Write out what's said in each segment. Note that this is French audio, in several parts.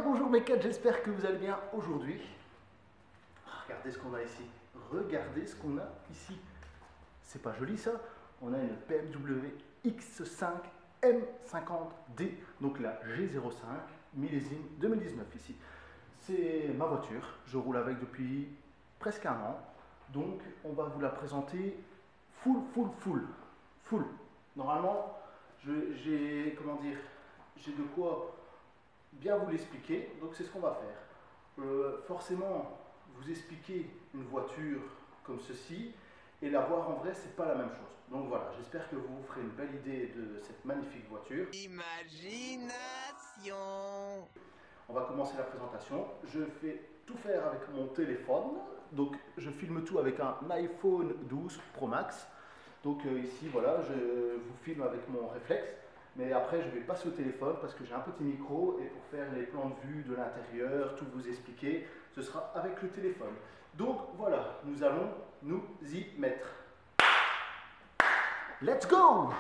bonjour mes quêtes, j'espère que vous allez bien aujourd'hui. Regardez ce qu'on a ici. Regardez ce qu'on a ici. C'est pas joli ça? On a une BMW X5 M50D, donc la G05 millésime 2019 ici. C'est ma voiture, je roule avec depuis presque un an. Donc on va vous la présenter full. Normalement, j'ai de quoi bien vous l'expliquer, donc c'est ce qu'on va faire. Forcément, vous expliquer une voiture comme ceci et la voir en vrai, c'est pas la même chose. Donc voilà, j'espère que vous vous ferez une belle idée de cette magnifique voiture. Imagination. On va commencer la présentation. Je fais tout faire avec mon téléphone, donc je filme tout avec un iPhone 12 Pro Max. Donc ici, voilà, je vous filme avec mon réflexe. Mais après, je vais passer au téléphone parce que j'ai un petit micro et pour faire les plans de vue de l'intérieur, tout vous expliquer, ce sera avec le téléphone. Donc voilà, nous allons nous y mettre. Let's go!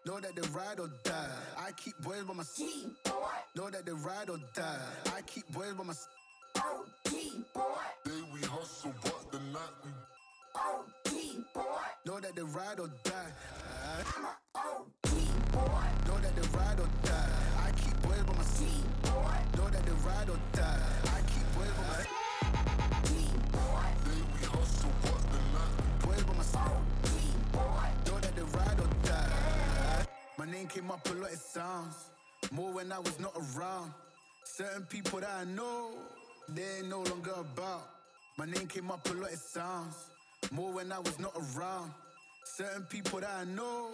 Know that they ride or die. I keep boys by my side. Know that they ride or die. I keep boys by my side. Day we hustle, but the night we know that they ride or die. Know that they ride or die. I keep boys by my side. Know that they ride or die. I keep boys by my side. Day we hustle, but the night we boys by my side. Know that they ride or die. My name came up a lot, it sounds more when I was not around. Certain people that I know, they ain't no longer about. My name came up a lot, it sounds more when I was not around. Certain people that I know,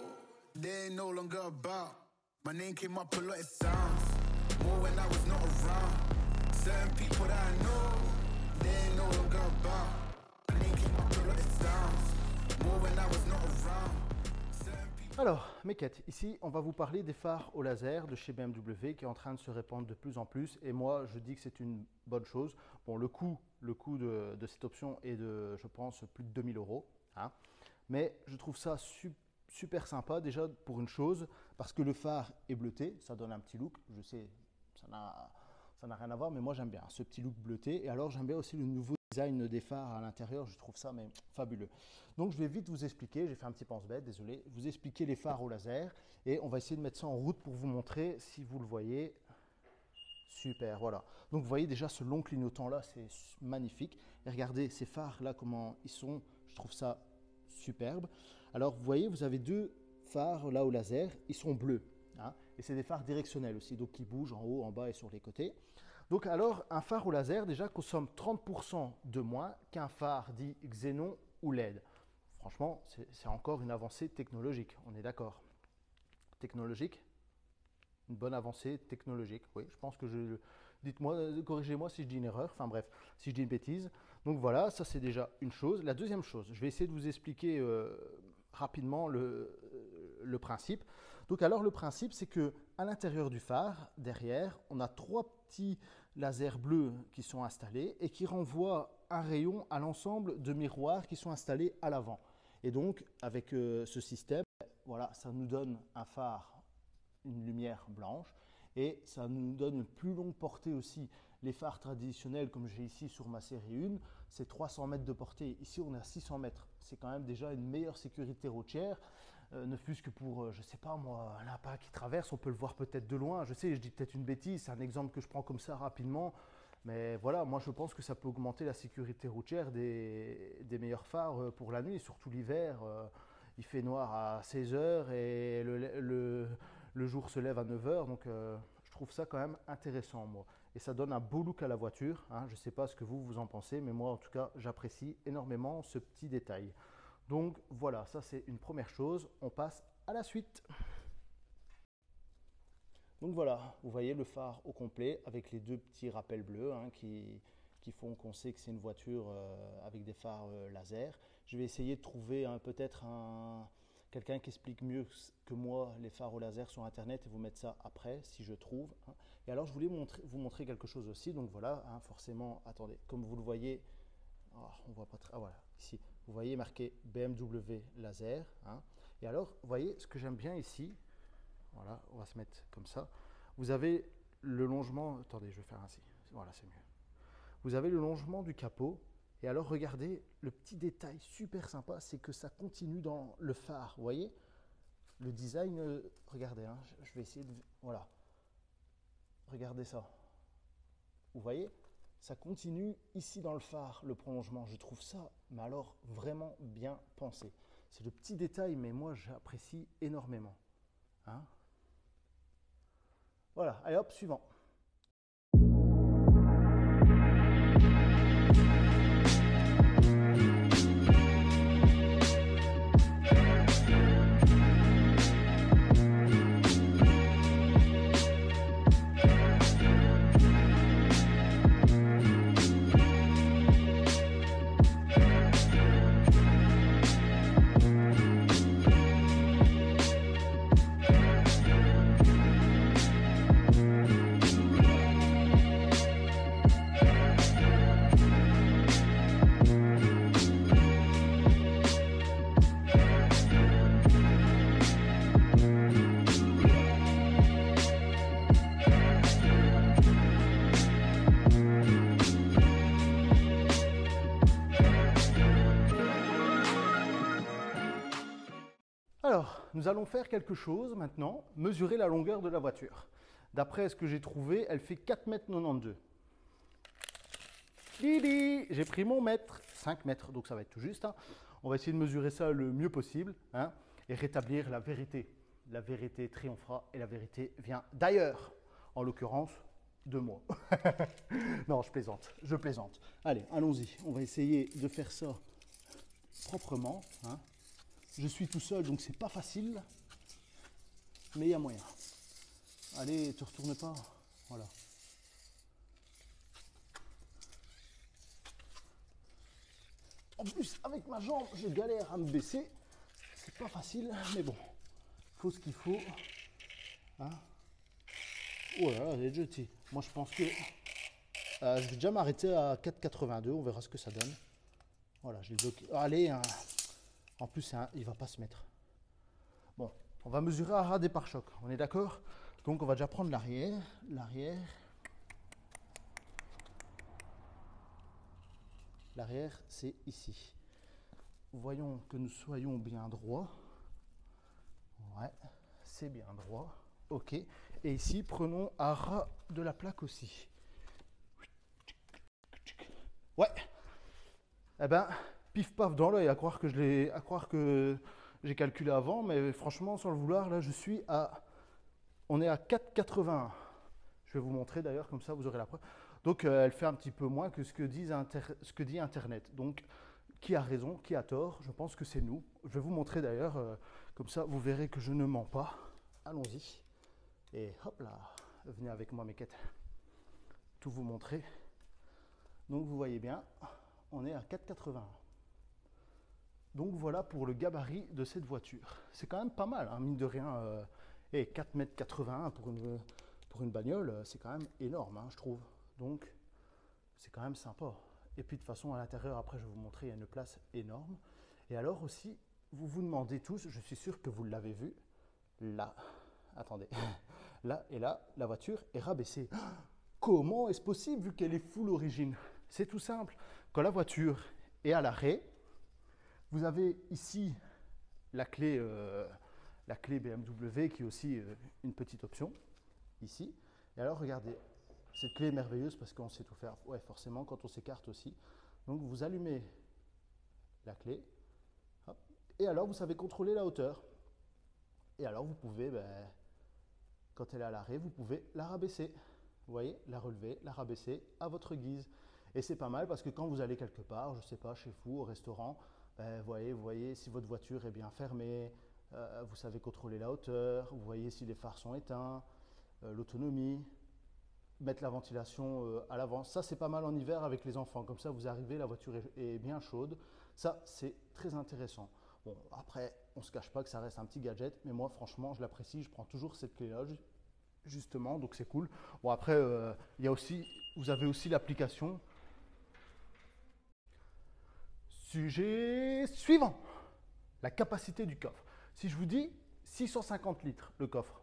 they ain't no longer about. My name came up a lot, it sounds more when I was not around. Certain people that I know, they ain't no longer about. My name came up a lot, it sounds more when I was not around. Alors, mes quêtes, ici on va vous parler des phares au laser de chez BMW qui est en train de se répandre de plus en plus et moi je dis que c'est une bonne chose. Bon, le coût de cette option est de, je pense, plus de 2000 €, hein. Mais je trouve ça super sympa déjà pour une chose, parce que le phare est bleuté, ça donne un petit look, je sais, ça n'a rien à voir, mais moi j'aime bien ce petit look bleuté et alors j'aime bien aussi le nouveau design des phares à l'intérieur, je trouve ça mais fabuleux. Donc je vais vite vous expliquer, j'ai fait un petit pense-bête, désolé, vous expliquer les phares au laser et on va essayer de mettre ça en route pour vous montrer si vous le voyez. Super, voilà. Donc vous voyez déjà ce long clignotant là, c'est magnifique. Et regardez ces phares là, comment ils sont, je trouve ça superbe. Alors vous voyez, vous avez deux phares là au laser, ils sont bleus, hein, et c'est des phares directionnels aussi, donc qui bougent en haut, en bas et sur les côtés. Donc alors, un phare au laser déjà consomme 30% de moins qu'un phare dit xénon ou LED. Franchement, c'est encore une avancée technologique, on est d'accord. Technologique, une bonne avancée technologique, oui, je pense que je... Dites-moi, corrigez-moi si je dis une erreur, enfin bref, si je dis une bêtise. Donc voilà, ça c'est déjà une chose. La deuxième chose, je vais essayer de vous expliquer rapidement le principe. Donc alors le principe, c'est que à l'intérieur du phare, derrière, on a trois petits lasers bleus qui sont installés et qui renvoient un rayon à l'ensemble de miroirs qui sont installés à l'avant. Et donc avec ce système, voilà, ça nous donne un phare, une lumière blanche et ça nous donne une plus longue portée aussi. Les phares traditionnels comme j'ai ici sur ma série 1, c'est 300 mètres de portée. Ici on est à 600 mètres. C'est quand même déjà une meilleure sécurité routière, ne fût-ce que pour, je sais pas moi, un lapin qui traverse, on peut le voir peut-être de loin. Je sais, je dis peut-être une bêtise, c'est un exemple que je prends comme ça rapidement. Mais voilà, moi je pense que ça peut augmenter la sécurité routière des meilleurs phares pour la nuit, surtout l'hiver. Il fait noir à 16 h et le jour se lève à 9 h, donc je trouve ça quand même intéressant moi. Et ça donne un beau look à la voiture, hein. Je ne sais pas ce que vous en pensez, mais moi en tout cas j'apprécie énormément ce petit détail. Donc voilà, ça c'est une première chose, on passe à la suite. Donc voilà, vous voyez le phare au complet avec les deux petits rappels bleus, hein, qui font qu'on sait que c'est une voiture avec des phares laser. Je vais essayer de trouver peut-être quelqu'un qui explique mieux que moi les phares au laser sur internet et vous mettre ça après si je trouve, hein. Et alors je voulais vous montrer quelque chose aussi, donc voilà, hein, forcément, attendez, comme vous le voyez, on voit pas très, voilà, ici, vous voyez marqué BMW laser, hein. Et alors, vous voyez, ce que j'aime bien ici, voilà, on va se mettre comme ça. Vous vous avez le longement, attendez, je vais faire ainsi, voilà, c'est mieux. Vous avez le longement du capot, et alors regardez, le petit détail super sympa, c'est que ça continue dans le phare, vous voyez? Le design, regardez, hein, je vais essayer de, voilà, regardez ça. Vous voyez? Ça continue ici dans le phare, le prolongement. Je trouve ça, mais alors vraiment bien pensé. C'est le petit détail, mais moi j'apprécie énormément. Hein? Voilà, allez hop, suivant. Alors, nous allons faire quelque chose maintenant, mesurer la longueur de la voiture. D'après ce que j'ai trouvé, elle fait 4,92 m. Bibi, j'ai pris mon mètre, 5 mètres, donc ça va être tout juste. Hein. On va essayer de mesurer ça le mieux possible hein, et rétablir la vérité. La vérité triomphera et la vérité vient d'ailleurs, en l'occurrence de moi. Non, je plaisante, je plaisante. Allez, allons-y, on va essayer de faire ça proprement. Hein. Je suis tout seul, donc c'est pas facile, mais il y a moyen. Allez, te retourne pas, voilà. En plus, avec ma jambe, je galère à me baisser. C'est pas facile, mais bon, il faut ce qu'il faut. Hein. Oh là là, elle est jeté. Moi, je pense que je vais déjà m'arrêter à 4,82. On verra ce que ça donne. Voilà, je l'ai bloqué. Allez, hein. En plus, il ne va pas se mettre. Bon, on va mesurer à ras des pare-chocs. On est d'accord? Donc, on va déjà prendre l'arrière. L'arrière. L'arrière, c'est ici. Voyons que nous soyons bien droits. Ouais, c'est bien droit. OK. Et ici, prenons à ras de la plaque aussi. Ouais. Eh ben, pif paf dans l'œil, à croire que j'ai calculé avant, mais franchement, sans le vouloir, là, on est à 4,81. Je vais vous montrer d'ailleurs, comme ça, vous aurez la preuve. Donc, elle fait un petit peu moins que ce que dit Internet. Donc, qui a raison, qui a tort? Je pense que c'est nous. Je vais vous montrer d'ailleurs, comme ça, vous verrez que je ne mens pas. Allons-y. Et hop là, venez avec moi, mes quêtes. Tout vous montrer. Donc, vous voyez bien, on est à 4,81. Donc voilà pour le gabarit de cette voiture. C'est quand même pas mal, hein, mine de rien. 4,81 m pour une bagnole, c'est quand même énorme, hein, je trouve. Donc c'est quand même sympa. Et puis de toute façon, à l'intérieur, après je vais vous montrer, il y a une place énorme. Et alors aussi, vous vous demandez tous, je suis sûr que vous l'avez vu, là, attendez, là et là, la voiture est rabaissée. Comment est-ce possible vu qu'elle est full origine? C'est tout simple. Quand la voiture est à l'arrêt, vous avez ici la clé BMW qui est aussi une petite option, ici. Et alors regardez, cette clé est merveilleuse parce qu'on sait tout faire. Ouais, forcément, quand on s'écarte aussi. Donc vous allumez la clé, hop, et alors vous savez contrôler la hauteur. Et alors vous pouvez, quand elle est à l'arrêt, vous pouvez la rabaisser. Vous voyez, la relever, la rabaisser à votre guise. Et c'est pas mal parce que quand vous allez quelque part, je ne sais pas, chez vous, au restaurant, vous voyez si votre voiture est bien fermée, vous savez contrôler la hauteur, vous voyez si les phares sont éteints, l'autonomie, mettre la ventilation à l'avant. Ça, c'est pas mal en hiver avec les enfants. Comme ça, vous arrivez, la voiture est bien chaude. Ça, c'est très intéressant. Bon, après, on ne se cache pas que ça reste un petit gadget, mais moi, franchement, je l'apprécie. Je prends toujours cette clé-là, justement, donc c'est cool. Bon, après, vous avez aussi l'application. Sujet suivant, la capacité du coffre. Si je vous dis 650 litres, le coffre,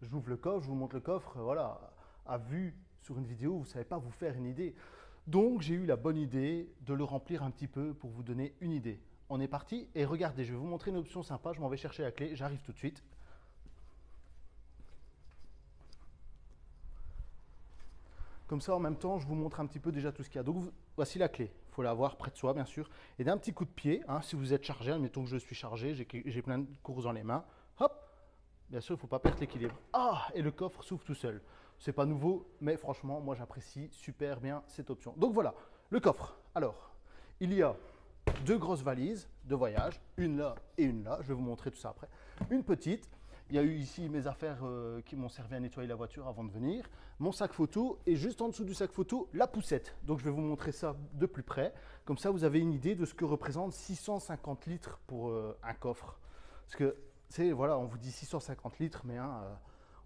J'ouvre le coffre, je vous montre le coffre, voilà, à vue sur une vidéo, vous ne savez pas vous faire une idée. Donc j'ai eu la bonne idée de le remplir un petit peu pour vous donner une idée. On est parti et regardez, je vais vous montrer une option sympa, je m'en vais chercher la clé, j'arrive tout de suite. Comme ça, en même temps, je vous montre un petit peu déjà tout ce qu'il y a. Donc, voici la clé. Il faut l'avoir près de soi, bien sûr. Et d'un petit coup de pied, hein, si vous êtes chargé, admettons que je suis chargé, j'ai plein de courses dans les mains. Hop, bien sûr, il ne faut pas perdre l'équilibre. Ah, et le coffre s'ouvre tout seul. C'est pas nouveau, mais franchement, moi, j'apprécie super bien cette option. Donc voilà, le coffre. Alors, il y a deux grosses valises de voyage, une là et une là. Je vais vous montrer tout ça après. Une petite. Il y a eu ici mes affaires qui m'ont servi à nettoyer la voiture avant de venir, mon sac photo et juste en dessous du sac photo, la poussette. Donc je vais vous montrer ça de plus près. Comme ça, vous avez une idée de ce que représente 650 litres pour un coffre. Parce que, voilà, on vous dit 650 litres, mais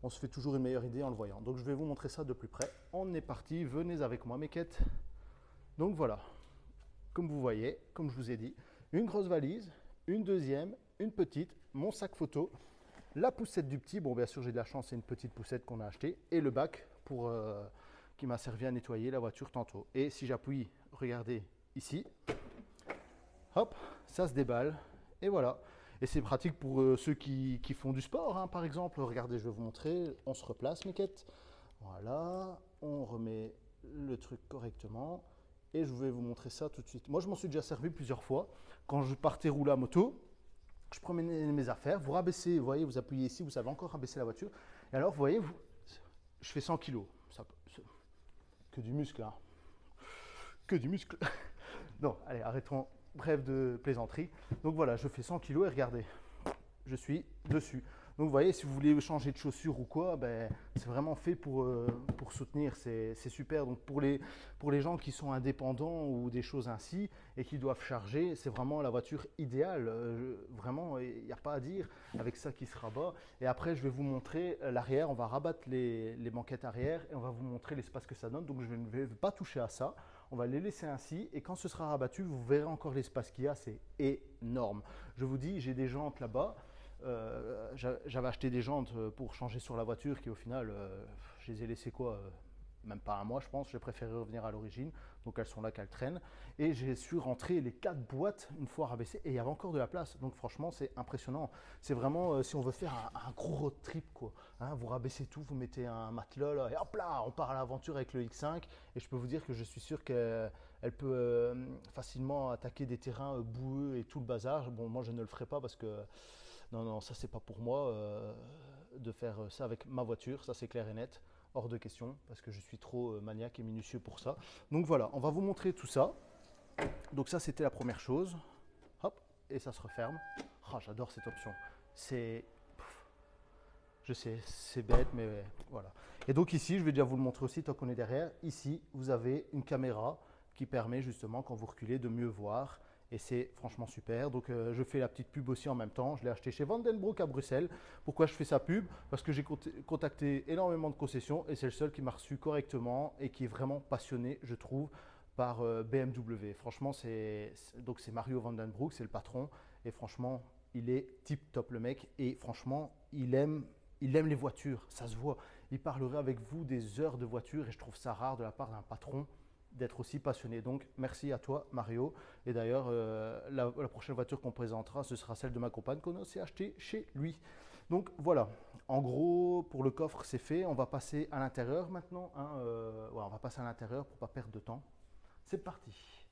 on se fait toujours une meilleure idée en le voyant. Donc je vais vous montrer ça de plus près. On est parti, venez avec moi mes quêtes. Donc voilà, comme vous voyez, comme je vous ai dit, une grosse valise, une deuxième, une petite, mon sac photo, la poussette du petit, bon bien sûr j'ai de la chance, c'est une petite poussette qu'on a achetée, et le bac qui m'a servi à nettoyer la voiture tantôt. Et si j'appuie, regardez ici, hop, ça se déballe, et voilà. Et c'est pratique pour ceux qui font du sport, hein, par exemple. Regardez, je vais vous montrer, on se replace mes quêtes. Voilà, on remet le truc correctement, et je vais vous montrer ça tout de suite. Moi je m'en suis déjà servi plusieurs fois, quand je partais rouler à moto. Je promène mes affaires, vous rabaissez, vous voyez, vous appuyez ici, vous savez encore rabaisser la voiture. Et alors, vous voyez, je fais 100 kg. Que du muscle, hein. Que du muscle. Non, allez, arrêtons. Bref de plaisanterie. Donc voilà, je fais 100 kg et regardez, je suis dessus. Donc vous voyez, si vous voulez changer de chaussure ou quoi, ben, c'est vraiment fait pour soutenir, c'est super. Donc pour les gens qui sont indépendants ou des choses ainsi et qui doivent charger, c'est vraiment la voiture idéale. Vraiment, il n'y a pas à dire avec ça qui se rabat. Et après, je vais vous montrer l'arrière, on va rabattre les banquettes arrière et on va vous montrer l'espace que ça donne. Donc je ne vais pas toucher à ça, on va les laisser ainsi et quand ce sera rabattu, vous verrez encore l'espace qu'il y a, c'est énorme. Je vous dis, j'ai des jantes là-bas. J'avais acheté des jantes pour changer sur la voiture qui au final, je les ai laissées quoi même pas un mois je pense, j'ai préféré revenir à l'origine, donc elles sont là qu'elles traînent. Et j'ai su rentrer les 4 boîtes une fois rabaissées et il y avait encore de la place, donc franchement c'est impressionnant. C'est vraiment si on veut faire un gros road trip quoi, hein, vous rabaissez tout, vous mettez un matelas là, et hop là, on part à l'aventure avec le X5 et je peux vous dire que je suis sûr qu'elle peut facilement attaquer des terrains boueux et tout le bazar. Bon, moi je ne le ferai pas parce que non, ça c'est pas pour moi de faire ça avec ma voiture, ça c'est clair et net, hors de question, parce que je suis trop maniaque et minutieux pour ça. Donc voilà, on va vous montrer tout ça. Donc ça c'était la première chose, hop, et ça se referme. Oh, j'adore cette option, je sais, c'est bête, mais voilà. Et donc ici, je vais déjà vous le montrer aussi, tant qu'on est derrière, ici vous avez une caméra qui permet justement, quand vous reculez, de mieux voir. Et c'est franchement super. Donc je fais la petite pub aussi en même temps. Je l'ai acheté chez Vandenbroek à Bruxelles. Pourquoi je fais sa pub? Parce que j'ai contacté énormément de concessions et c'est le seul qui m'a reçu correctement et qui est vraiment passionné, je trouve, par BMW. Franchement, c'est Mario Vandenbroek, c'est le patron. Et franchement, il est tip top le mec. Et franchement, il aime les voitures, ça se voit. Il parlerait avec vous des heures de voiture et je trouve ça rare de la part d'un patron d'être aussi passionné. Donc merci à toi Mario. Et d'ailleurs la prochaine voiture qu'on présentera, ce sera celle de ma compagne qu'on a aussi achetée chez lui. Donc voilà, en gros pour le coffre c'est fait. On va passer à l'intérieur maintenant, hein. Ouais, on va passer à l'intérieur pour ne pas perdre de temps. C'est parti.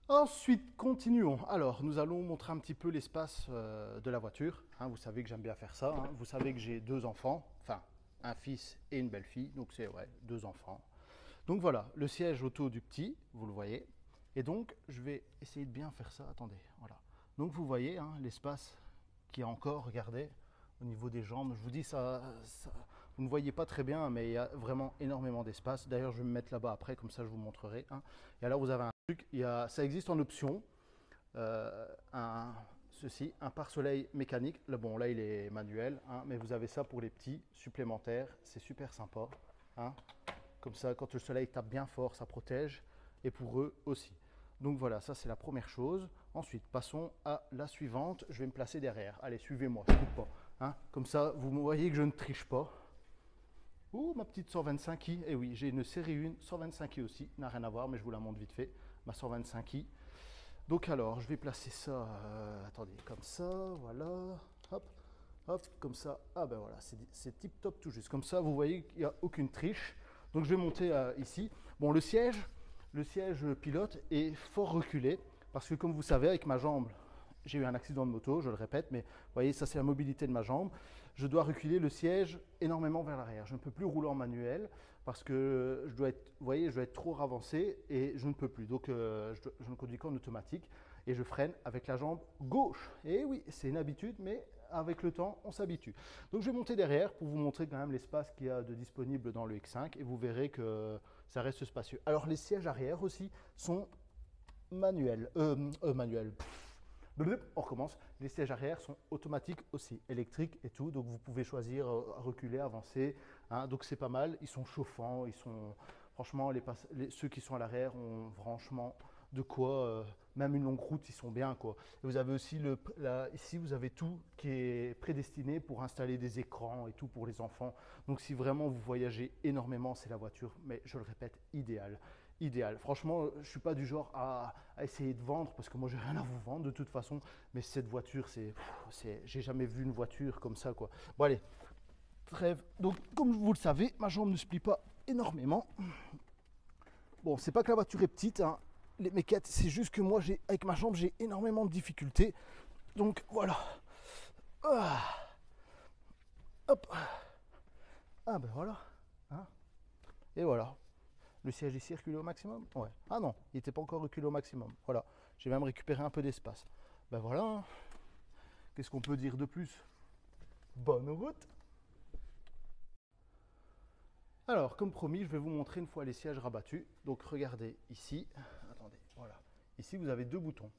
Ensuite, continuons. Alors, nous allons montrer un petit peu l'espace de la voiture. Hein, vous savez que j'aime bien faire ça. Hein. Vous savez que j'ai 2 enfants, enfin un fils et une belle-fille. Donc c'est 2 enfants. Donc voilà, le siège auto du petit, vous le voyez. Et donc, je vais essayer de bien faire ça. Attendez, voilà. Donc vous voyez hein, l'espace qui est encore, regardez, au niveau des jambes. Je vous dis, vous ne voyez pas très bien, mais il y a vraiment énormément d'espace. D'ailleurs, je vais me mettre là-bas après, comme ça je vous montrerai. Hein. Et alors, vous avez un truc, ça existe en option, un pare-soleil mécanique. Bon, là, il est manuel, hein, mais vous avez ça pour les petits supplémentaires. C'est super sympa. Hein. Comme ça, quand le soleil tape bien fort, ça protège. Et pour eux aussi. Donc voilà, ça c'est la première chose. Ensuite, passons à la suivante. Je vais me placer derrière. Allez, suivez-moi, je ne coupe pas. Hein, comme ça, vous voyez que je ne triche pas. Ouh, ma petite 125i. Eh oui, j'ai une série 1, 125i aussi. N'a rien à voir, mais je vous la montre vite fait. Ma 125i. Donc alors, je vais placer ça, attendez, comme ça, voilà. Hop, hop, comme ça. Ah ben voilà, c'est tip top tout juste. Comme ça, vous voyez qu'il n'y a aucune triche. Donc je vais monter ici. Bon, le siège pilote est fort reculé. Parce que comme vous savez, avec ma jambe, j'ai eu un accident de moto, je le répète, mais vous voyez, ça c'est la mobilité de ma jambe. Je dois reculer le siège énormément vers l'arrière. Je ne peux plus rouler en manuel parce que je dois être, vous voyez, je dois être trop avancé et je ne peux plus. Donc je ne conduis qu'en automatique et je freine avec la jambe gauche. Et oui, c'est une habitude, mais avec le temps, on s'habitue. Donc je vais monter derrière pour vous montrer quand même l'espace qu'il y a de disponible dans le X5 et vous verrez que ça reste spacieux. Alors les sièges arrière aussi sont manuels. On recommence. Les sièges arrière sont automatiques aussi, électriques et tout. Donc vous pouvez choisir reculer, avancer. Hein, donc c'est pas mal. Ils sont chauffants. Ils sont franchement ceux qui sont à l'arrière ont franchement de quoi. Même une longue route, ils sont bien quoi. Et vous avez aussi ici vous avez tout qui est prédestiné pour installer des écrans et tout pour les enfants. Donc si vraiment vous voyagez énormément, c'est la voiture. Mais je le répète, idéale. Franchement, je ne suis pas du genre à essayer de vendre parce que moi, j'ai rien à vous vendre de toute façon. Mais cette voiture, j'ai jamais vu une voiture comme ça, quoi. Bon, allez, trêve. Donc, comme vous le savez, ma jambe ne se plie pas énormément. Bon, c'est pas que la voiture est petite, hein. Les méquettes, c'est juste que moi, avec ma jambe, j'ai énormément de difficultés. Donc, voilà. Ah. Hop. Ah, ben voilà. Hein. Et voilà. Le siège ici reculé au maximum? Ouais. Ah non, il n'était pas encore reculé au maximum. Voilà. J'ai même récupéré un peu d'espace. Ben voilà. Qu'est-ce qu'on peut dire de plus? Bonne route. Alors, comme promis, je vais vous montrer une fois les sièges rabattus. Donc, regardez ici. Attendez, voilà. Ici, vous avez deux boutons.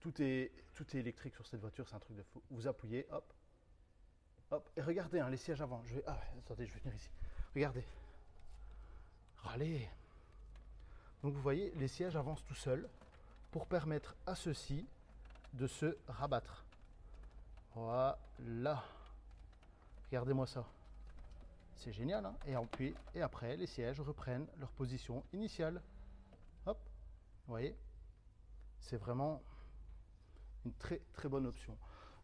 Tout est électrique sur cette voiture, c'est un truc de fou. Vous appuyez, hop. Hop. Et regardez, hein, les sièges avant. Attendez, je vais venir ici. Regardez. Allez. Donc vous voyez, les sièges avancent tout seuls pour permettre à ceux-ci de se rabattre. Voilà. Regardez-moi ça. C'est génial, hein? Et après, les sièges reprennent leur position initiale. Hop. Vous voyez? C'est vraiment une très très bonne option.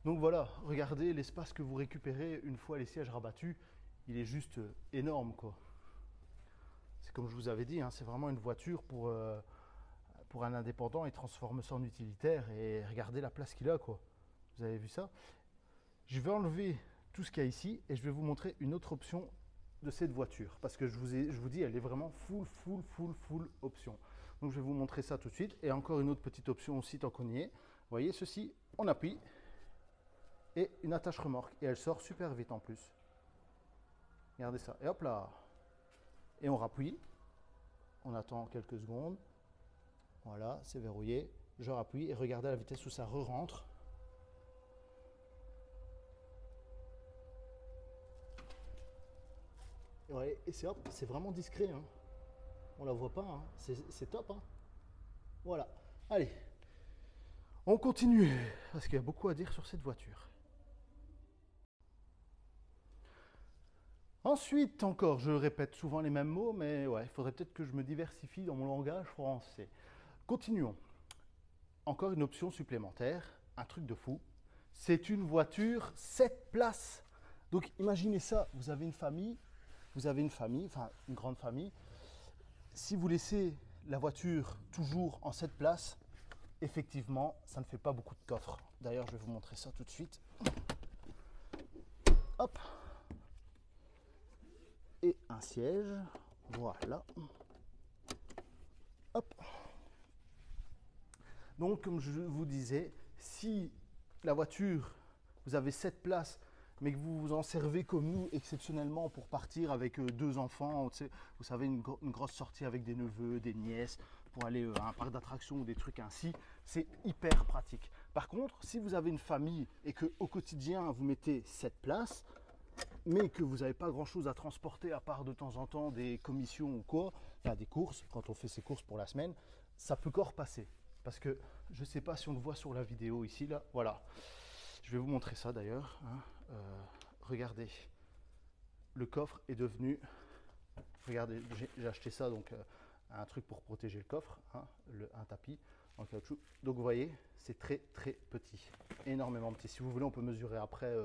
Donc voilà, regardez l'espace que vous récupérez une fois les sièges rabattus. Il est juste énorme, quoi. Comme je vous avais dit, hein, c'est vraiment une voiture pour un indépendant. Il transforme ça en utilitaire et regardez la place qu'il a, quoi. Vous avez vu ça? Je vais enlever tout ce qu'il y a ici et je vais vous montrer une autre option de cette voiture parce que je vous dis, elle est vraiment full option. Donc je vais vous montrer ça tout de suite et encore une autre petite option aussi tant qu'on y est. Vous voyez ceci, on appuie et une attache remorque et elle sort super vite en plus. Regardez ça et hop là. Et on rappuie, on attend quelques secondes, voilà, c'est verrouillé, je rappuie et regardez à la vitesse où ça re-rentre. Ouais, et c'est hop, c'est vraiment discret, hein. On la voit pas, hein. C'est top, hein. Voilà, allez, on continue, parce qu'il y a beaucoup à dire sur cette voiture. Ensuite, encore, je répète souvent les mêmes mots, mais ouais, il faudrait peut-être que je me diversifie dans mon langage français. Continuons. Encore une option supplémentaire, un truc de fou. C'est une voiture 7 places. Donc imaginez ça, vous avez une famille, enfin une grande famille. Si vous laissez la voiture toujours en 7 places, effectivement, ça ne fait pas beaucoup de coffre. D'ailleurs, je vais vous montrer ça tout de suite. Hop. Et un siège, voilà. Hop. Donc, comme je vous disais, si la voiture, vous avez 7 places, mais que vous vous en servez comme nous, exceptionnellement, pour partir avec 2 enfants, vous savez, une grosse sortie avec des neveux, des nièces, pour aller à un parc d'attractions ou des trucs ainsi, c'est hyper pratique. Par contre, si vous avez une famille et qu'au quotidien, vous mettez 7 places, mais que vous n'avez pas grand chose à transporter à part de temps en temps des commissions ou quoi, enfin des courses, quand on fait ses courses pour la semaine, ça peut encore passer. Parce que je ne sais pas si on le voit sur la vidéo ici, là, voilà. Je vais vous montrer ça d'ailleurs. Hein. Regardez, le coffre est devenu... Regardez, j'ai acheté ça, donc un truc pour protéger le coffre, hein, un tapis en caoutchouc. Donc vous voyez, c'est très très petit, énormément petit. Si vous voulez, on peut mesurer après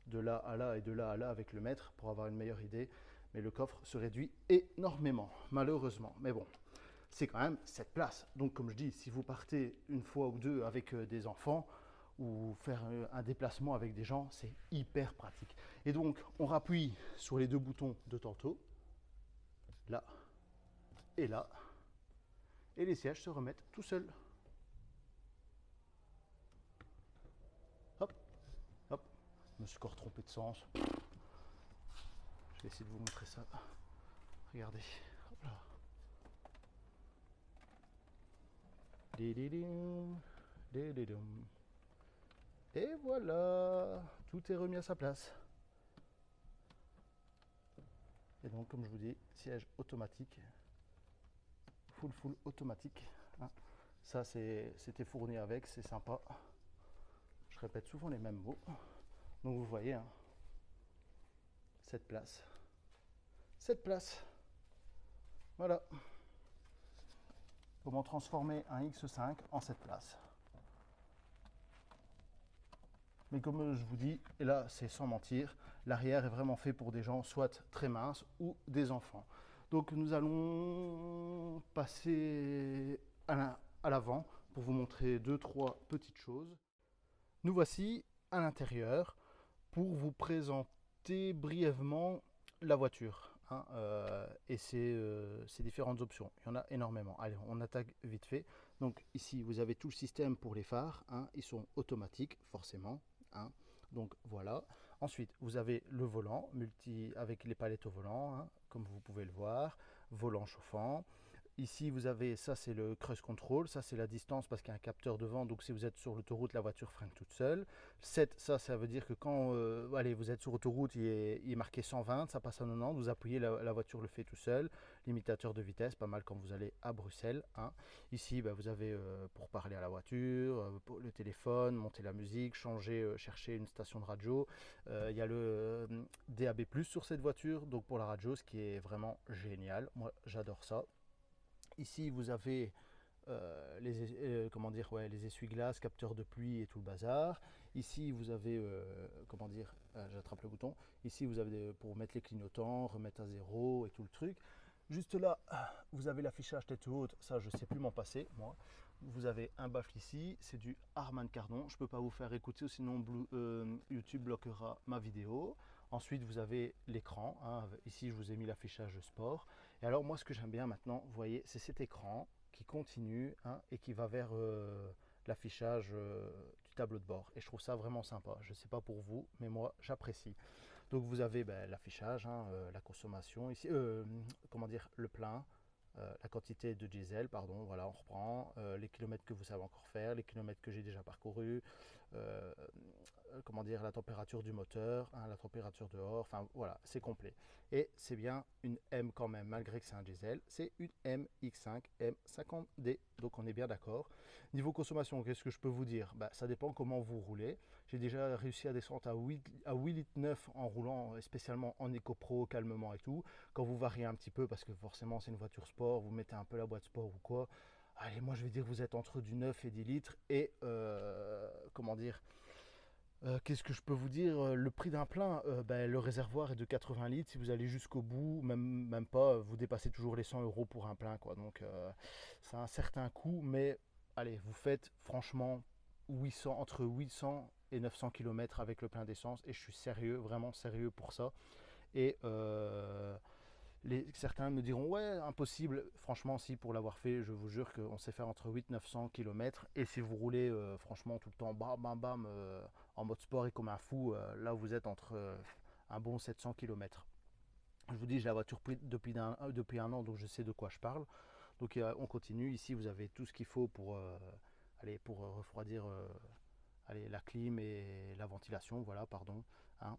de là à là et de là à là avec le mètre pour avoir une meilleure idée. Mais le coffre se réduit énormément, malheureusement. Mais bon, c'est quand même cette place. Donc comme je dis, si vous partez une fois ou deux avec des enfants ou faire un déplacement avec des gens, c'est hyper pratique. Et donc on rappuie sur les deux boutons de tantôt, là et là, et les sièges se remettent tout seuls. Hop, hop, je me suis encore trompé de sens. Je vais essayer de vous montrer ça. Regardez, hop là. Et voilà, tout est remis à sa place. Et donc, comme je vous dis, siège automatique, full automatique. Hein. Ça, c'était fourni avec, c'est sympa. Je répète souvent les mêmes mots. Donc, vous voyez, hein, cette place. Voilà. Comment transformer un X5 en cette place. Mais comme je vous dis, et là c'est sans mentir, l'arrière est vraiment fait pour des gens soit très minces ou des enfants. Donc nous allons passer à l'avant pour vous montrer 2-3 petites choses. Nous voici à l'intérieur pour vous présenter brièvement la voiture. Hein, et ces différentes options. Il y en a énormément. Allez, on attaque vite fait. Donc ici, vous avez tout le système pour les phares. Hein, ils sont automatiques, forcément. Hein, donc voilà. Ensuite, vous avez le volant avec les palettes au volant, hein, comme vous pouvez le voir. Volant chauffant. Ici, vous avez, ça c'est le cruise control, ça c'est la distance parce qu'il y a un capteur devant, donc si vous êtes sur l'autoroute, la voiture freine toute seule. 7, ça veut dire que quand allez, vous êtes sur autoroute, il est marqué 120, ça passe à 90, vous appuyez, la voiture le fait tout seul. Limitateur de vitesse, pas mal quand vous allez à Bruxelles. Hein. Ici, bah, vous avez pour parler à la voiture, le téléphone, monter la musique, chercher une station de radio. Il y a le DAB+, sur cette voiture, donc pour la radio, ce qui est vraiment génial. Moi, j'adore ça. Ici, vous avez les essuie-glaces, capteurs de pluie et tout le bazar. Ici, vous avez, j'attrape le bouton. Ici, vous avez pour mettre les clignotants, remettre à zéro et tout le truc. Juste là, vous avez l'affichage tête haute. Ça, je ne sais plus m'en passer, moi. Vous avez un baffle ici, c'est du Harman Kardon. Je ne peux pas vous faire écouter, sinon YouTube bloquera ma vidéo. Ensuite, vous avez l'écran. Hein. Ici, je vous ai mis l'affichage sport. Et alors, moi, ce que j'aime bien maintenant, vous voyez, c'est cet écran qui continue, hein, et qui va vers l'affichage du tableau de bord. Et je trouve ça vraiment sympa. Je ne sais pas pour vous, mais moi, j'apprécie. Donc, vous avez l'affichage, hein, la consommation, ici, le plein. La quantité de diesel, pardon, voilà, on reprend, les kilomètres que vous savez encore faire, les kilomètres que j'ai déjà parcourus, la température du moteur, hein, la température dehors, enfin voilà, c'est complet. Et c'est bien une M quand même, malgré que c'est un diesel, c'est une MX5 M50D, donc on est bien d'accord. Niveau consommation, qu'est-ce que je peux vous dire? Ça dépend comment vous roulez. J'ai déjà réussi à descendre à 8 litres 9 en roulant, spécialement en EcoPro, calmement et tout. Quand vous variez un petit peu, parce que forcément c'est une voiture sport, vous mettez un peu la boîte sport ou quoi, allez, moi je vais dire que vous êtes entre du 9 et 10 litres. Et qu'est-ce que je peux vous dire? Le prix d'un plein, le réservoir est de 80 litres. Si vous allez jusqu'au bout, même pas, vous dépassez toujours les 100 € pour un plein, quoi. Donc c'est un certain coût, mais allez, vous faites franchement entre 800 et 900 km avec le plein d'essence, et je suis sérieux, vraiment sérieux pour ça. Et certains me diront ouais, impossible. Franchement, si, pour l'avoir fait, je vous jure qu'on sait faire entre 800 et 900 km. Et si vous roulez franchement tout le temps bam bam bam en mode sport et comme un fou, là vous êtes entre un bon 700 km. Je vous dis, j'ai la voiture depuis un an, donc je sais de quoi je parle. Donc on continue. Ici vous avez tout ce qu'il faut pour refroidir la clim et la ventilation, voilà, pardon. Hein.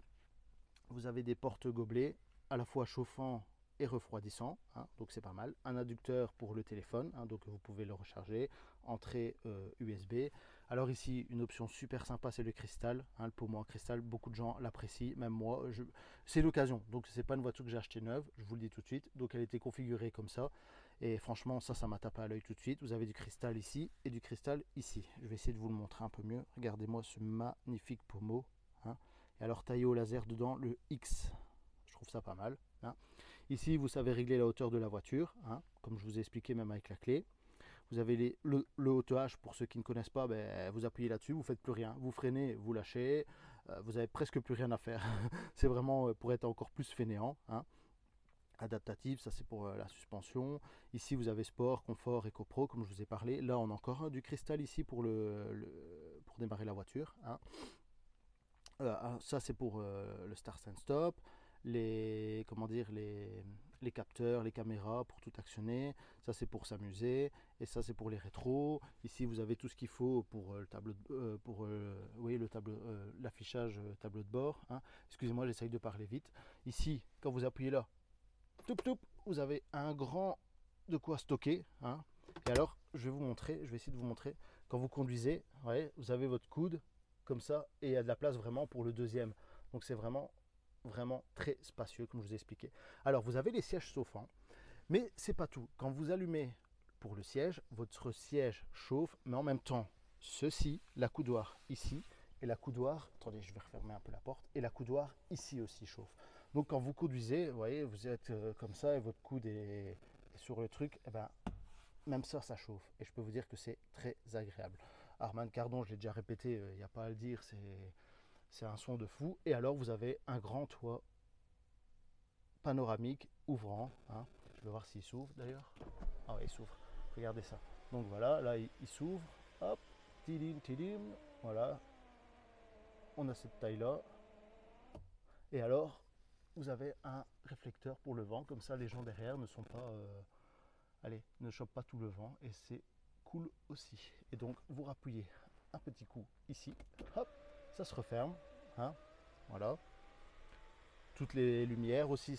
Vous avez des porte-gobelets à la fois chauffants et refroidissant, hein, donc c'est pas mal. Un adducteur pour le téléphone, hein, donc vous pouvez le recharger. Entrée USB. Alors ici, une option super sympa, c'est le cristal, hein, le pommeau en cristal. Beaucoup de gens l'apprécient, même moi. C'est l'occasion, donc c'est pas une voiture que j'ai achetée neuve, je vous le dis tout de suite. Donc elle était configurée comme ça, et franchement, ça m'a tapé à l'œil tout de suite. Vous avez du cristal ici et du cristal ici. Je vais essayer de vous le montrer un peu mieux. Regardez-moi ce magnifique pommeau, hein. Et alors taillé au laser dedans, le X. Je trouve ça pas mal, hein. Ici, vous savez régler la hauteur de la voiture, hein, comme je vous ai expliqué même avec la clé. Vous avez le haut-H, pour ceux qui ne connaissent pas, ben, vous appuyez là-dessus, vous ne faites plus rien. Vous freinez, vous lâchez, vous n'avez presque plus rien à faire. C'est vraiment pour être encore plus fainéant, hein. Adaptative, ça c'est pour la suspension. Ici vous avez sport, confort, EcoPro comme je vous ai parlé. Là on a encore du cristal ici pour, pour démarrer la voiture, hein. Ça c'est pour le start and stop, comment dire, les capteurs, les caméras pour tout actionner. Ça c'est pour s'amuser, et ça c'est pour les rétros. Ici vous avez tout ce qu'il faut pour le tableau oui, l'affichage tableau de bord, hein. Excusez-moi, j'essaye de parler vite. Ici quand vous appuyez là, vous avez un grand de quoi stocker, hein. Et alors je vais vous montrer, je vais essayer de vous montrer. Quand vous conduisez, ouais, vous avez votre coude comme ça, et il y a de la place vraiment pour le deuxième. Donc c'est vraiment très spacieux, comme je vous ai expliqué. Alors vous avez les sièges chauffants, mais c'est pas tout. Quand vous allumez pour le siège, votre siège chauffe, mais en même temps, ceci, la coudoir ici, et la coudoir, attendez, je vais refermer un peu la porte, et la coudoir ici aussi chauffe. Donc quand vous conduisez, vous voyez, vous êtes comme ça, et votre coude est sur le truc, et ben même ça chauffe. Et je peux vous dire que c'est très agréable. Harman Kardon, je l'ai déjà répété, il n'y a pas à le dire, c'est un son de fou. Et alors vous avez un grand toit panoramique ouvrant, hein. Je vais voir s'il s'ouvre d'ailleurs. Ah ouais, il s'ouvre. Regardez ça. Donc voilà, là il s'ouvre. Hop, tidim, tidim. Voilà. On a cette taille là. Et alors, vous avez un réflecteur pour le vent. Comme ça, les gens derrière ne sont pas... allez, ne chopent pas tout le vent. Et c'est cool aussi. Et donc, vous rappuyez un petit coup ici. Hop, ça se referme, hein. Voilà. Toutes les lumières aussi,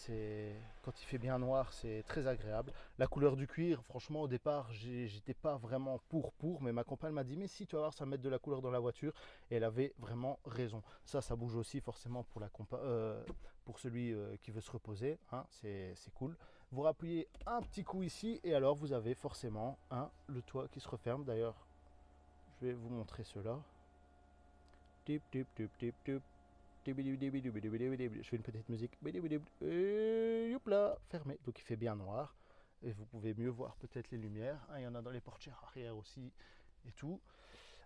quand il fait bien noir, c'est très agréable. La couleur du cuir, franchement, au départ, j'étais pas vraiment pour, mais ma compagne m'a dit, mais si, tu vas voir, ça va mettre de la couleur dans la voiture, et elle avait vraiment raison. Ça bouge aussi forcément pour celui qui veut se reposer, hein, c'est cool. Vous rappuyez un petit coup ici, et alors vous avez forcément le toit qui se referme. D'ailleurs, je vais vous montrer cela. Tip, tip, tip, tip, tip. Je fais une petite musique. Youpla, fermé. Donc il fait bien noir. Et vous pouvez mieux voir peut-être les lumières. Il y en a dans les portières arrière aussi. Et tout.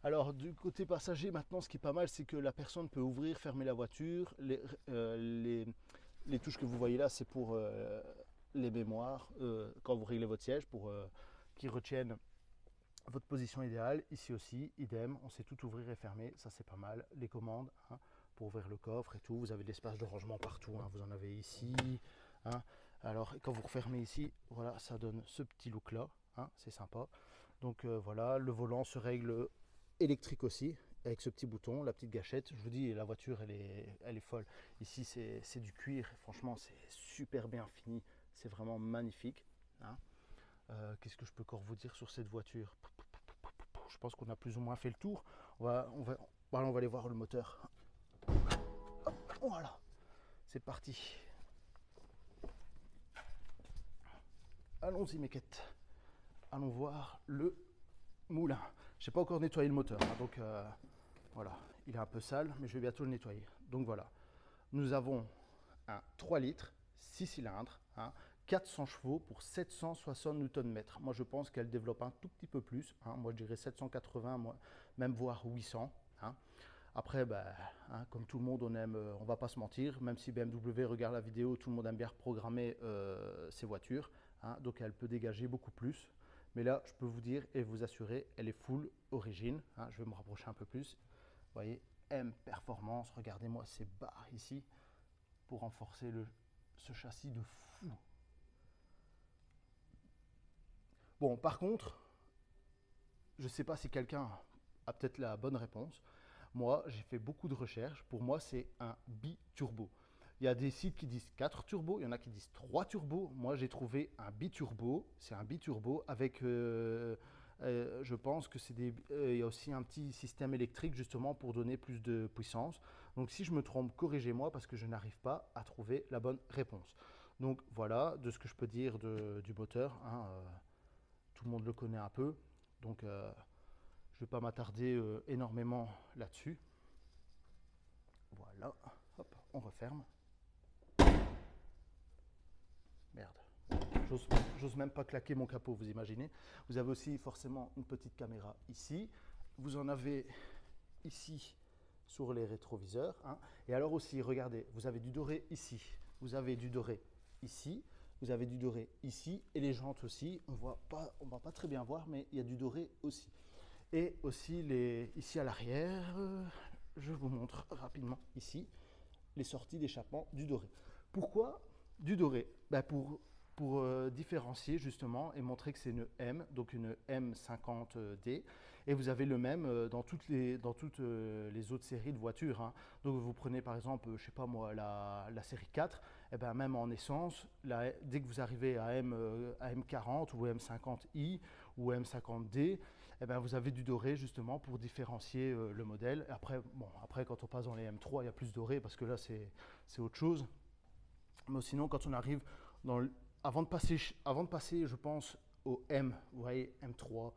Alors du côté passager, maintenant, ce qui est pas mal, c'est que la personne peut ouvrir, fermer la voiture. Les touches que vous voyez là, c'est pour les mémoires. Quand vous réglez votre siège, pour qu'ils retiennent votre position idéale. Ici aussi, idem. On sait tout ouvrir et fermer. Ça, c'est pas mal. Les commandes, hein, pour ouvrir le coffre et tout. Vous avez de l'espace de rangement partout, hein. Vous en avez ici, hein. Alors quand vous refermez ici, voilà, ça donne ce petit look là, hein. C'est sympa. Donc voilà, le volant se règle électrique aussi, avec ce petit bouton, la petite gâchette. Je vous dis, la voiture elle est folle. Ici c'est du cuir, franchement c'est super bien fini, c'est vraiment magnifique, hein. Qu'est-ce que je peux encore vous dire sur cette voiture? Je pense qu'on a plus ou moins fait le tour. On va aller voir le moteur. Voilà, c'est parti. Allons-y, Mequette. Allons voir le moulin. Je n'ai pas encore nettoyé le moteur, hein, donc voilà, il est un peu sale, mais je vais bientôt le nettoyer. Donc voilà, nous avons un 3 litres, 6 cylindres, hein, 400 chevaux pour 760 Nm. Moi, je pense qu'elle développe un tout petit peu plus, hein. Moi, je dirais 780, même voire 800. Hein. Après, bah, hein, comme tout le monde, on aime, on va pas se mentir, même si BMW regarde la vidéo, tout le monde aime bien reprogrammer ses voitures, hein, donc elle peut dégager beaucoup plus. Mais là, je peux vous dire et vous assurer, elle est full origine, hein. Je vais me rapprocher un peu plus. Vous voyez, M Performance, regardez-moi ces barres ici pour renforcer ce châssis de fou. Bon, par contre, je ne sais pas si quelqu'un a peut-être la bonne réponse. Moi, j'ai fait beaucoup de recherches. Pour moi, c'est un biturbo. Il y a des sites qui disent 4 turbos, il y en a qui disent 3 turbos. Moi, j'ai trouvé un biturbo. C'est un biturbo avec Je pense que il y a aussi un petit système électrique justement pour donner plus de puissance. Donc si je me trompe, corrigez-moi parce que je n'arrive pas à trouver la bonne réponse. Donc voilà de ce que je peux dire du moteur, hein, tout le monde le connaît un peu. Donc je ne vais pas m'attarder énormément là-dessus. Voilà, hop, on referme. Merde. J'ose même pas claquer mon capot, vous imaginez. Vous avez aussi forcément une petite caméra ici. Vous en avez ici sur les rétroviseurs. Hein. Et alors aussi, regardez, vous avez du doré ici. Vous avez du doré ici. Vous avez du doré ici. Et les jantes aussi. On ne va pas très bien voir, mais il y a du doré aussi. Et aussi ici à l'arrière, je vous montre rapidement ici, les sorties d'échappement du doré. Pourquoi du doré? Ben pour différencier justement et montrer que c'est une M, donc une M50D, et vous avez le même dans toutes les autres séries de voitures. Hein. Donc vous prenez par exemple, je sais pas moi, la série 4, et ben même en essence, dès que vous arrivez à M40 ou M50i ou M50D, eh ben, vous avez du doré justement pour différencier le modèle. Après, quand on passe dans les M3, il y a plus doré parce que là, c'est autre chose. Mais sinon, quand on arrive avant de passer, je pense, au M, vous voyez, M3,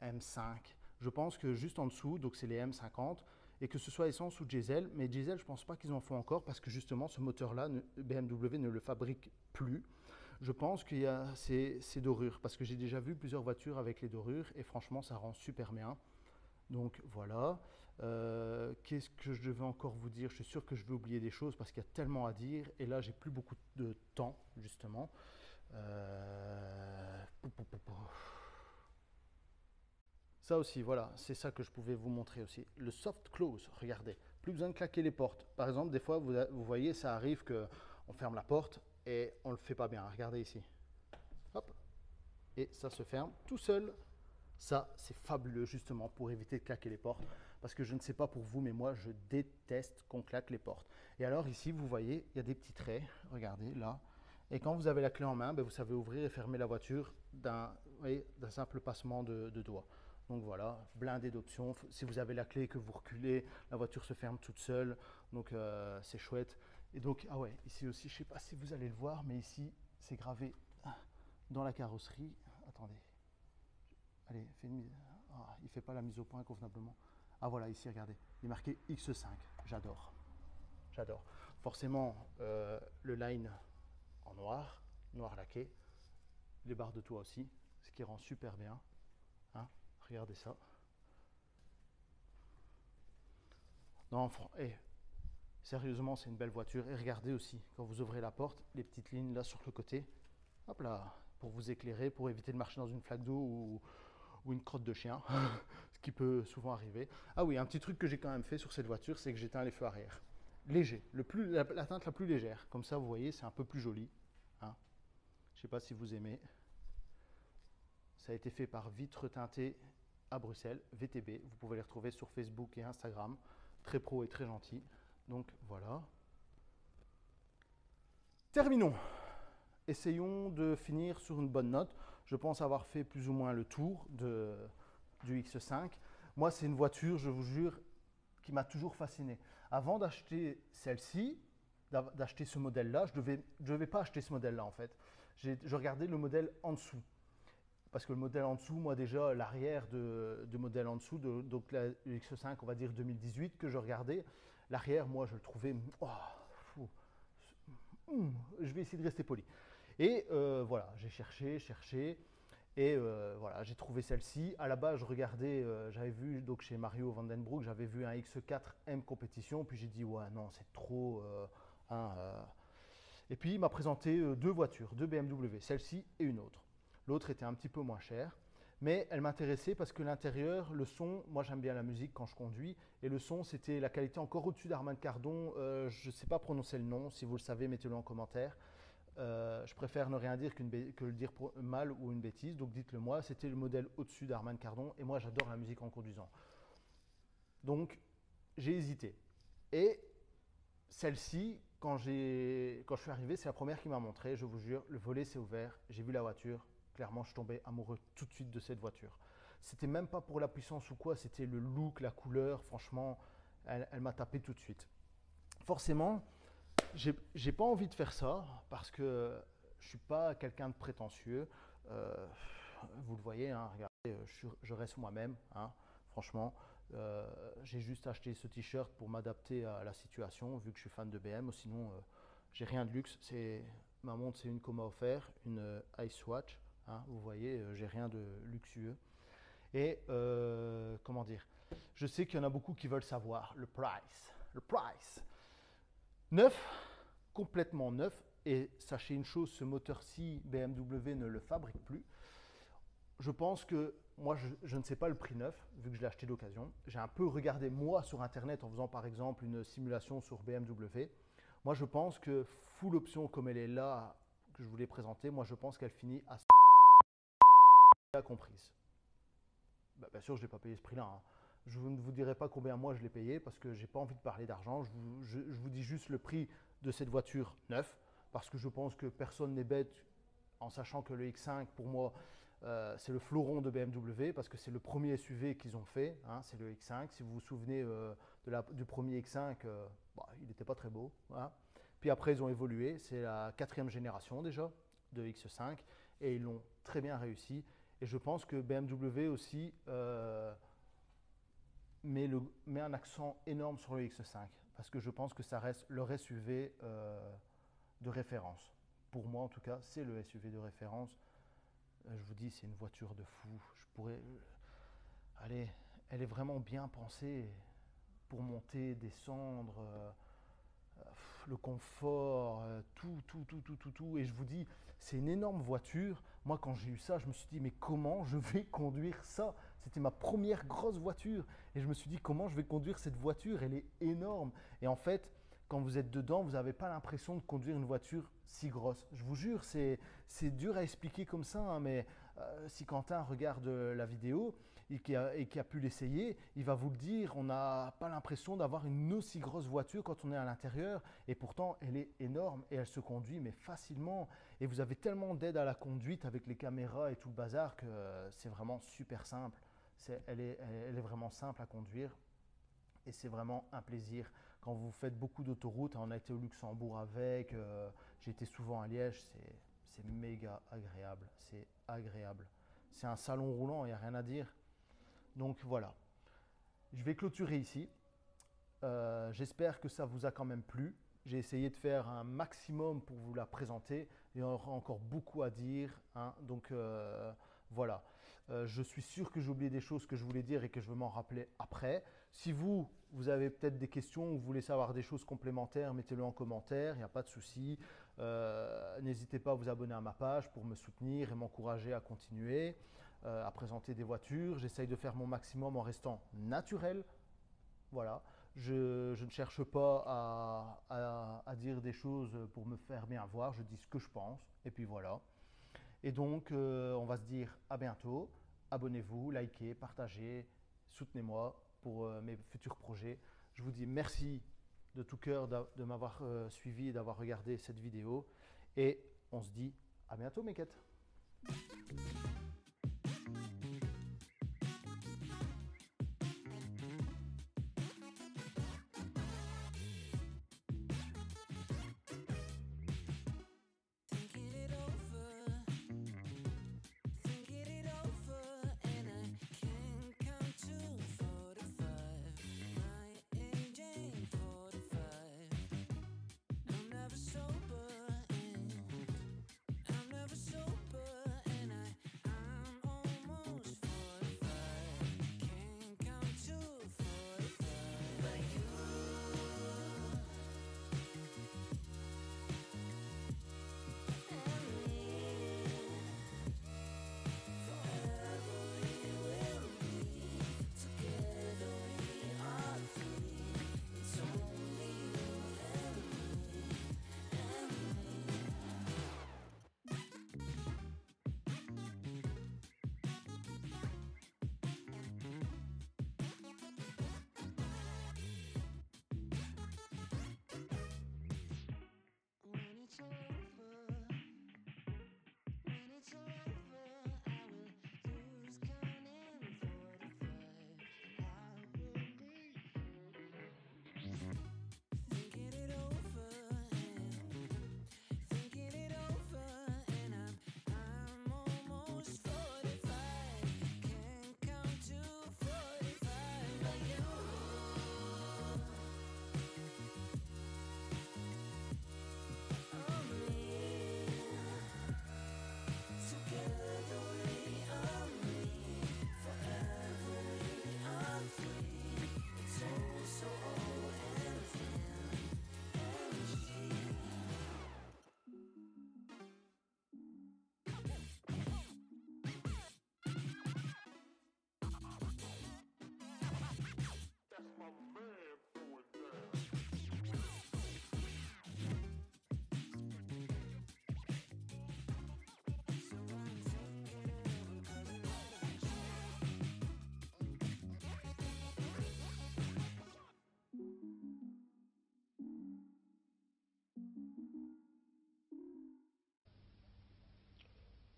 M5, je pense que juste en dessous, donc c'est les M50, et que ce soit essence ou diesel, mais diesel, je ne pense pas qu'ils en font encore parce que justement, ce moteur-là, BMW ne le fabrique plus. Je pense qu'il y a ces dorures, parce que j'ai déjà vu plusieurs voitures avec les dorures, et franchement, ça rend super bien. Donc voilà. Qu'est-ce que je devais encore vous dire? Je suis sûr que je vais oublier des choses parce qu'il y a tellement à dire, et là, j'ai plus beaucoup de temps, justement. Ça aussi, voilà, c'est ça que je pouvais vous montrer aussi. Le soft close, regardez, plus besoin de claquer les portes. Par exemple, des fois, vous voyez, ça arrive qu'on ferme la porte et on ne le fait pas bien. Regardez ici. Hop. Et ça se ferme tout seul. Ça, c'est fabuleux justement pour éviter de claquer les portes. Parce que je ne sais pas pour vous, mais moi, je déteste qu'on claque les portes. Et alors ici, vous voyez, il y a des petits traits. Regardez, là. Et quand vous avez la clé en main, ben, vous savez ouvrir et fermer la voiture d'un simple passement de doigt. Donc voilà, blindé d'options. Si vous avez la clé et que vous reculez, la voiture se ferme toute seule. Donc c'est chouette. Et donc, ah ouais, ici aussi, je ne sais pas si vous allez le voir, mais ici, c'est gravé dans la carrosserie. Attendez. Allez, il ne fait pas la mise au point convenablement. Ah voilà, ici, regardez. Il est marqué X5. J'adore. J'adore. Forcément, le line en noir laqué. Les barres de toit aussi, ce qui rend super bien. Hein, regardez ça. Non, sérieusement, c'est une belle voiture. Et regardez aussi, quand vous ouvrez la porte, les petites lignes là sur le côté. Hop là, pour vous éclairer, pour éviter de marcher dans une flaque d'eau ou une crotte de chien, ce qui peut souvent arriver. Ah oui, un petit truc que j'ai quand même fait sur cette voiture, c'est que j'éteins les feux arrière. Léger, la teinte la plus légère. Comme ça, vous voyez, c'est un peu plus joli. Hein. Je ne sais pas si vous aimez. Ça a été fait par Vitre Teintée à Bruxelles, VTB. Vous pouvez les retrouver sur Facebook et Instagram. Très pro et très gentil. Donc voilà. Terminons. Essayons de finir sur une bonne note. Je pense avoir fait plus ou moins le tour du X5. Moi, c'est une voiture, je vous jure, qui m'a toujours fasciné. Avant d'acheter celle-ci, d'acheter ce modèle-là, je ne devais pas acheter ce modèle-là en fait. Je regardais le modèle en dessous. Parce que le modèle en dessous, moi déjà, l'arrière du modèle en dessous, donc la X5, on va dire 2018, que je regardais, l'arrière, moi, je le trouvais... je vais essayer de rester poli. Et voilà, j'ai cherché, et voilà, j'ai trouvé celle-ci. À la base, je regardais, j'avais vu donc chez Mario Vandenbroek, j'avais vu un X4 M compétition, puis j'ai dit, ouais, non, c'est trop... Et puis, il m'a présenté deux voitures, deux BMW, celle-ci et une autre. L'autre était un petit peu moins chère, mais elle m'intéressait parce que l'intérieur, le son, moi j'aime bien la musique quand je conduis, et le son, c'était la qualité encore au-dessus d'Harman Kardon. Je ne sais pas prononcer le nom, si vous le savez, mettez-le en commentaire. Je préfère ne rien dire que le dire mal ou une bêtise, donc dites-le moi. C'était le modèle au-dessus d'Harman Kardon, et moi j'adore la musique en conduisant. Donc j'ai hésité. Et celle-ci, quand je suis arrivé, c'est la première qui m'a montré, je vous jure, le volet s'est ouvert, j'ai vu la voiture. Clairement, je suis tombé amoureux tout de suite de cette voiture. C'était même pas pour la puissance ou quoi, c'était le look, la couleur, franchement, elle m'a tapé tout de suite. Forcément, j'ai pas envie de faire ça parce que je suis pas quelqu'un de prétentieux. Euh, Vous le voyez, hein, regardez, je reste moi-même, hein, franchement. J'ai juste acheté ce t-shirt pour m'adapter à la situation, vu que je suis fan de BM. Sinon, j'ai rien de luxe. Ma montre, c'est une qu'on m'a offert, une Ice Watch. Hein, vous voyez, j'ai rien de luxueux. Et comment dire, je sais qu'il y en a beaucoup qui veulent savoir le price. Le price. Neuf, complètement neuf. Et sachez une chose, ce moteur-ci, BMW ne le fabrique plus. Je pense que moi, je ne sais pas le prix neuf, vu que je l'ai acheté d'occasion. J'ai un peu regardé moi sur Internet en faisant par exemple une simulation sur BMW. Moi, je pense que full option comme elle est là, que je voulais présenter, moi, je pense qu'elle finit à comprise. Bah, bien sûr, je ne l'ai pas payé ce prix-là. Hein. Je ne vous dirai pas combien moi je l'ai payé parce que je n'ai pas envie de parler d'argent. Je vous dis juste le prix de cette voiture neuve parce que je pense que personne n'est bête en sachant que le X5, pour moi, c'est le fleuron de BMW parce que c'est le premier SUV qu'ils ont fait. Hein, c'est le X5. Si vous vous souvenez du premier X5, bah, il n'était pas très beau. Hein. Puis après, ils ont évolué. C'est la 4e génération déjà de X5 et ils l'ont très bien réussi. Et je pense que BMW aussi met un accent énorme sur le X5 parce que je pense que ça reste leur SUV de référence. Pour moi, en tout cas, c'est le SUV de référence. Je vous dis, c'est une voiture de fou. Allez, elle est vraiment bien pensée pour monter, descendre, le confort, tout. Et je vous dis, c'est une énorme voiture. Moi, quand j'ai eu ça, je me suis dit, mais comment je vais conduire ça? C'était ma première grosse voiture. Et je me suis dit, comment je vais conduire cette voiture? Elle est énorme. Et en fait, quand vous êtes dedans, vous n'avez pas l'impression de conduire une voiture si grosse. Je vous jure, c'est dur à expliquer comme ça, hein, mais si Quentin regarde la vidéo et qui a pu l'essayer, il va vous le dire, on n'a pas l'impression d'avoir une aussi grosse voiture quand on est à l'intérieur. Et pourtant, elle est énorme et elle se conduit mais facilement. Et vous avez tellement d'aide à la conduite avec les caméras et tout le bazar que c'est vraiment super simple. Elle est vraiment simple à conduire et c'est vraiment un plaisir. Quand vous faites beaucoup d'autoroutes, on a été au Luxembourg avec, j'ai été souvent à Liège, c'est méga agréable. C'est agréable. C'est un salon roulant, il n'y a rien à dire. Donc voilà. Je vais clôturer ici. J'espère que ça vous a quand même plu. J'ai essayé de faire un maximum pour vous la présenter. Il y aura encore beaucoup à dire. Hein. Donc voilà. Je suis sûr que j'ai oublié des choses que je voulais dire et que je veux m'en rappeler après. Si vous avez peut-être des questions ou vous voulez savoir des choses complémentaires, mettez-le en commentaire. Il n'y a pas de souci. N'hésitez pas à vous abonner à ma page pour me soutenir et m'encourager à continuer à présenter des voitures. J'essaye de faire mon maximum en restant naturel. Voilà. Je ne cherche pas à dire des choses pour me faire bien voir. Je dis ce que je pense. Et puis voilà. Et donc, on va se dire à bientôt. Abonnez-vous, likez, partagez, soutenez-moi pour mes futurs projets. Je vous dis merci de tout cœur de m'avoir suivi et d'avoir regardé cette vidéo. Et on se dit à bientôt, mes quêtes.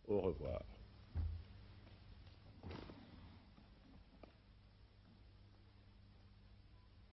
Au revoir.